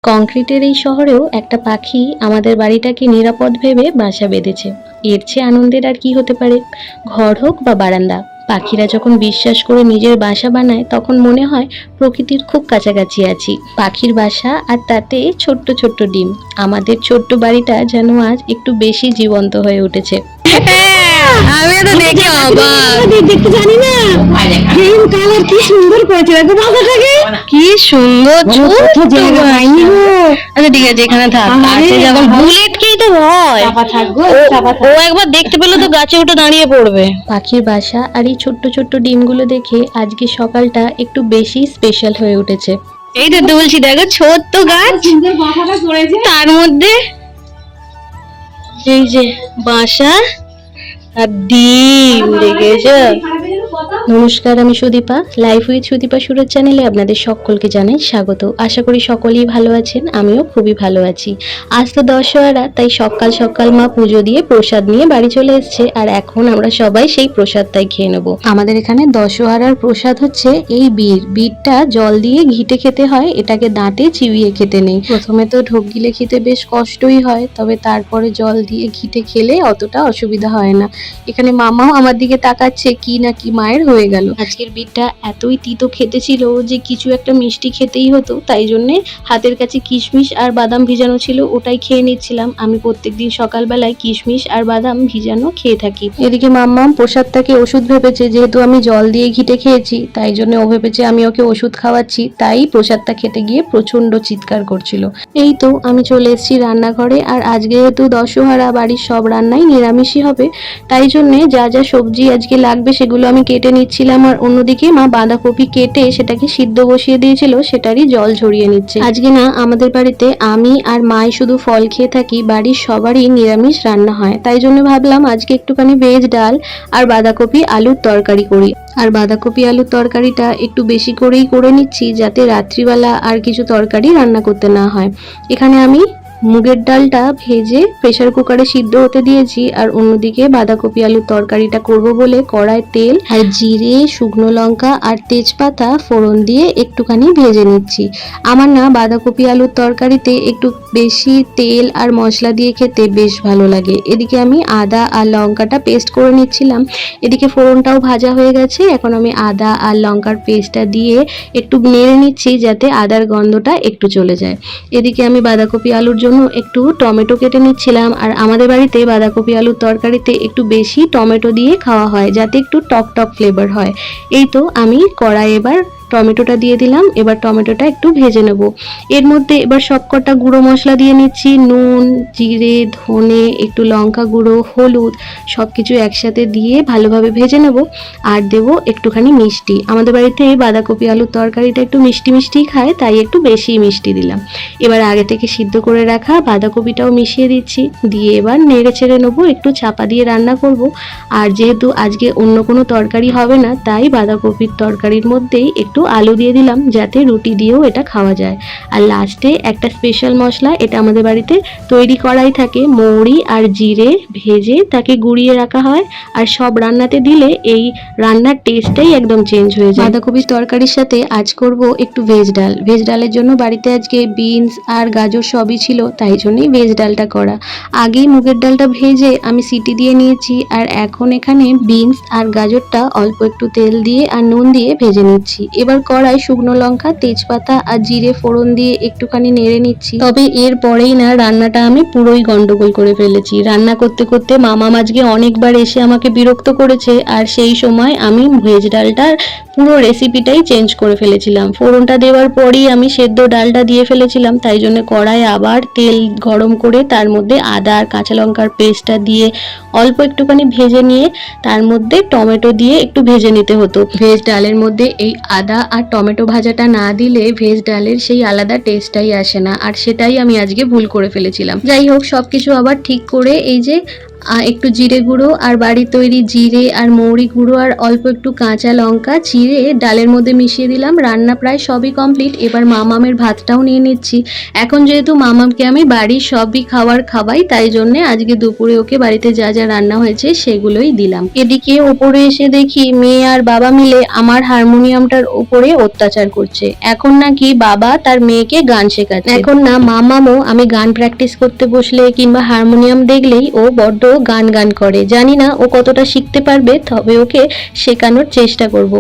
কংক্রিটের এই শহরেও একটা পাখি আমাদের বাড়িটাকে নিরাপদ ভেবে বাসা বেঁধেছে। এর চেয়ে আনন্দের আর কি হতে পারে? ঘর হোক বা বারান্দা, পাখিরা যখন বিশ্বাস করে নিজের বাসা বানায় তখন মনে হয় প্রকৃতির খুব কাছাকাছি আছি। পাখির বাসা আর তাতে ছোট্ট ছোট্ট ডিম, আমাদের ছোট্ট বাড়িটা যেন আজ একটু বেশি জীবন্ত হয়ে উঠেছে। আমি তো দেখে অবাক। দেখতে জানি না গ্রিন কালার কি সুন্দর করেছে দেখো বাবাটাকে কি সুন্দর ছোট্ট জায়গা পাইনি গো। আচ্ছা ঠিক আছে, এখানে থাক। গাছে যখন বুলেটকেই তো ভয়, চাপা থাকবো ও একবার দেখতে পেলে তো গাছে উঠে দাঁড়িয়ে পড়বে। পাখির বাসা আর এই ছোট্ট ছোট্ট ডিমগুলো দেখে আজকে সকালটা একটু বেশি স্পেশাল হয়ে উঠেছে। এই তো তুলসী, দেখো ছোট্ট গাছ, সুন্দর বাসাটা করেছে। তার মধ্যে এই যে বাসা আর ডিম, দেখেছো? নমস্কার, আমি সুদীপা। লাইফ উইথ সুদীপা সুরজ চ্যানেলে আপনাদের সকলকে জানাই স্বাগত। আশা করি সকলেই ভালো আছেন, আমিও খুবই ভালো আছি। আজ তো দশহরা, তাই সকাল সকাল মা পুজো দিয়ে প্রসাদ নিয়ে বাড়ি চলে এসেছে, আর এখন আমরা সবাই সেই প্রসাদটাই খেয়ে নেবো। আমাদের এখানে দশহরার প্রসাদ হচ্ছে এই বিটটা জল দিয়ে ঘিটে খেতে হয়, এটাকে দাঁতে চিবিয়ে খেতে নেই। প্রথমে তো ঢোক গিলে খেতে বেশ কষ্টই হয়, তবে তারপরে জল দিয়ে ঘিটে খেলে অতটা অসুবিধা হয় না। এখানে মামাও আমার দিকে তাকাচ্ছে, কি না কি মায়ের হয়ে গেল। আজকের বিটটা এতই তিতো খেতে ছিল যে কিছু একটা মিষ্টি খেতেই হতো, তাই জন্যে হাতের কাছে কিশমিশ আর বাদাম ভিজানো ছিল, ওটাই খেয়ে নিচ্ছিলাম। আমি প্রত্যেকদিন সকালবেলায় কিশমিশ আর বাদাম ভিজানো খেয়ে থাকি। এদিকে মাম্মাম প্রসাদটাকে ওষুধ ভেবেছে, যেহেতু আমি জল দিয়ে ঘিটে খেয়েছি তাই জন্য ও ভেবেছে আমি ওকে ওষুধ খাওয়াচ্ছি, তাই প্রসাদটা খেতে গিয়ে প্রচন্ড চিৎকার করছিল। এই তো আমি চলে এসেছি রান্নাঘরে, আর আজকে যেহেতু দশহরা, বাড়ির সব রান্নাই নিরামিষই হবে, তাই জন্যে যা যা সবজি আজকে লাগবে সেগুলো আমি কেটে নিচ্ছিলাম। আর অন্যদিকে মা বাঁধাকপি কেটে সেটাকে সিদ্ধ বসিয়ে দিয়েছিল, সেটারই জল ঝরিয়ে নিচ্ছে। আজকে না আমাদের বাড়িতে আমি আর মাই শুধু ফল খেয়ে থাকি, বাড়ির সবারই নিরামিষ রান্না হয়, তাই জন্য ভাবলাম আজকে একটুখানি ভেজ ডাল আর বাঁধাকপি আলুর তরকারি করি। আর বাঁধাকপি আলুর তরকারিটা একটু বেশি করেই করে নিচ্ছি, যাতে রাত্রিবেলা আর কিছু তরকারি রান্না করতে না হয়। এখানে আমি মুগের ডালটা ভেজে প্রেসার কুকারে সিদ্ধ হতে দিয়েছি, আর অন্যদিকে বাঁধাকপি আলুর তরকারিটা করব বলে কড়ায় তেল আর জিরে, শুকনো লঙ্কা আর তেজপাতা ফোড়ন দিয়ে একটুখানি ভেজে নিচ্ছি। আমার না বাঁধাকপি আলুর তরকারিতে একটু বেশি তেল আর মশলা দিয়ে খেতে বেশ ভালো লাগে। এদিকে আমি আদা আর লঙ্কাটা পেস্ট করে নিচ্ছিলাম। এদিকে ফোড়নটাও ভাজা হয়ে গেছে, এখন আমি আদা আর লঙ্কার পেস্টটা দিয়ে একটু নেড়ে নিচ্ছি যাতে আদার গন্ধটা একটু চলে যায়। এদিকে আমি বাঁধাকপি আলুর জন্য একটু টমেটো কেটে নিচ্ছিলাম, আর আমাদের বাড়িতে বাঁধাকপি আলুর তরকারিতে একটু বেশি টমেটো দিয়ে খাওয়া হয় যাতে একটু টক টক ফ্লেভার হয়। এই তো আমি কড়াই এবার টমেটোটা দিয়ে দিলাম, এবার টমেটোটা একটু ভেজে নেব। এর মধ্যে এবার সবকটা গুঁড়ো মশলা দিয়ে নিচ্ছি, নুন, জিরে, ধনে, একটু লঙ্কা গুঁড়ো, হলুদ, সব কিছু একসাথে দিয়ে ভালোভাবে ভেজে নেব। আর দেব একটুখানি মিষ্টি। আমাদের বাড়িতে বাঁধাকপি আলুর তরকারিটা একটু মিষ্টি মিষ্টি খায়, তাই একটু বেশি মিষ্টি দিলাম। এবার আগে থেকে সিদ্ধ করে রাখা বাঁধাকপিটাও মিশিয়ে দিচ্ছি, দিয়ে এবার নেড়ে ছেড়ে নেবো, একটু চাপা দিয়ে রান্না করব। আর যেহেতু আজকে অন্য কোনো তরকারি হবে না, তাই বাঁধাকপির তরকারির মধ্যেই একটু আলু দিয়ে দিলাম যাতে রুটি দিয়েও এটা খাওয়া যায়। আর লাস্টে একটা স্পেশাল মশলা, এটা আমাদের বাড়িতে তৈরি করাই থাকে, মৌরি আর জিরে ভেজে তাকে গুঁড়িয়ে রাখা হয়, আর সব রান্নাতে দিলে এই রান্নার টেস্টটাই একদম চেঞ্জ হয়ে যায়। বাঁধাকপির তরকারির সাথে আজ করব একটু ভেজ ডাল। ভেজ ডালের জন্য বাড়িতে আজকে বিনস আর গাজর সবই ছিল, তাই জন্যই ভেজ ডালটা করা। আগেই মুগের ডালটা ভেজে আমি সিটি দিয়ে নিয়েছি, আর এখন এখানে বিনস আর গাজরটা অল্প একটু তেল দিয়ে আর নুন দিয়ে ভেজে নিচ্ছি। এবার কড়াই শুকনো লঙ্কা, তেজপাতা আর জিরে ফোড়ন দিয়ে একটুখানি নেড়ে নিচ্ছি। তবে এর পরেই না রান্নাটা আমি পুরোই গন্ডগোল করে ফেলেছি। রান্না করতে করতে মামা আজকে অনেকবার এসে আমাকে বিরক্ত করেছে, আর সেই সময় আমি ভেজ ডালটার পুরো রেসিপিটাই চেঞ্জ করে ফেলেছিলাম। ফোড়নটা দেওয়ার পরেই আমি সেদ্ধ ডালটা দিয়ে ফেলেছিলাম, তাই জন্য কড়াই আবার তেল গরম করে তার মধ্যে আদা আর কাঁচা লঙ্কার পেস্টটা দিয়ে অল্প একটুখানি ভেজে নিয়ে তার মধ্যে টমেটো দিয়ে একটু ভেজে নিতে হতো। ভেজ ডালের মধ্যে এই আদা আর টমেটো ভাজাটা না দিলে ভেজ ডালের সেই আলাদা টেস্টটাই আসে না, আর সেটাই আমি আজকে ভুল করে ফেলেছিলাম। যাই হোক, সবকিছু আবার ঠিক করে এই যে একটু জিরে গুঁড়ো আর বাড়ির তৈরি জিরে আর মৌরি গুঁড়ো আর অল্প একটু কাঁচা লঙ্কা চিড়ে ডালের মধ্যে মিশিয়ে দিলাম। রান্না প্রায় সবই কমপ্লিট। এবার মামামের ভাতটাও নিয়ে নিচ্ছি। এখন যেহেতু মামামকে আমি বাড়ির সবই খাওয়াই, তাই জন্য আজকে দুপুরে ওকে বাড়িতে যা যা রান্না হয়েছে সেগুলোই দিলাম। এদিকে ওপরে এসে দেখি মেয়ে আর বাবা মিলে আমার হারমোনিয়ামটার উপরে অত্যাচার করছে। এখন নাকি বাবা তার মেয়েকে গান শেখাচ্ছে। এখন না মামামও আমি গান প্র্যাকটিস করতে বসলে কিংবা হারমোনিয়াম দেখলেই ও বড্ড গান করে। জানি না ও কতটা শিখতে পারবে, তবে ওকে শেখানোর চেষ্টা করব।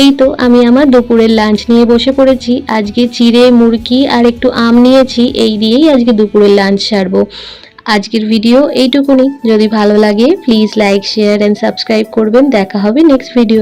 এই তো আমি আমার দুপুরের লাঞ্চ নিয়ে বসে পড়েছি। আজকে চিড়ে মুরগি আর একটু আম নিয়েছি, এই দিয়েই আজকে দুপুরের লাঞ্চ সারবো। আজকের ভিডিও এইটুকুনি। যদি ভালো লাগে please like share and subscribe করবেন। দেখা হবে নেক্সট ভিডিও।